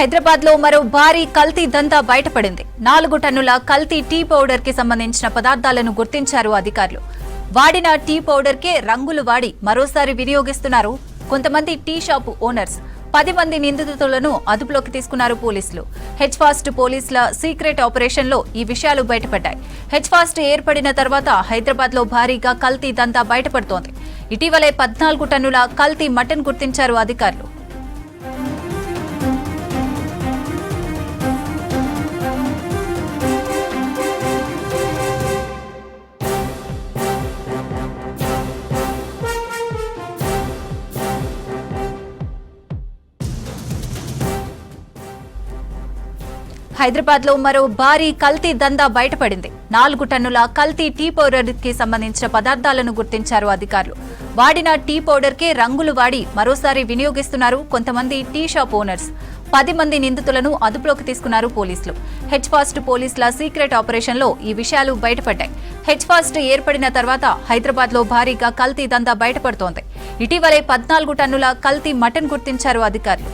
హైదరాబాద్ లో మరో భారీ కల్తీ దందా బయటపడింది. 4 టన్నుల కల్తీ టీ పౌడర్ కి సంబంధించిన పదార్థాలను గుర్తించారు అధికారులు. వాడిన టీ పౌడర్ కే రంగులు వాడి మరోసారి వినియోగిస్తున్నారు కొంతమంది టీ షాపు ఓనర్స్. 10 మంది నిందితులను అదుపులోకి తీసుకున్నారు పోలీసులు. హెచ్ఫాస్ట్ పోలీసుల సీక్రెట్ ఆపరేషన్ లో ఈ విషయాలు బయటపడ్డాయి. హెచ్ఫాస్ట్ ఏర్పడిన తర్వాత హైదరాబాద్ లో భారీగా కల్తీ దందా బయటపడుతోంది. ఇటీవలే 14 టన్నుల కల్తీ మటన్ గుర్తించారు అధికారులు. హైదరాబాద్ లో మరో భారీ కల్తీ దందా బయటపడింది. 4 టన్నుల కల్తీ టీ పౌడర్ కి సంబంధించిన పదార్థాలను గుర్తించారు అధికారులు. వాడిన టీ పౌడర్ కే రంగులు వాడి మరోసారి వినియోగిస్తున్నారు కొంతమంది టీ షాప్ ఓనర్స్. 10 మంది నిందితులను అదుపులోకి తీసుకున్నారు పోలీసులు. హెచ్ఫాస్ట్ పోలీసుల సీక్రెట్ ఆపరేషన్ లో ఈ విషయాలు బయటపడ్డాయి. హెచ్ఫాస్ట్ ఏర్పడిన తర్వాత హైదరాబాద్ లో భారీగా కల్తీ దందా బయటపడుతోంది. ఇటీవలే 14 టన్నుల కల్తీ మటన్ గుర్తించారు అధికారులు.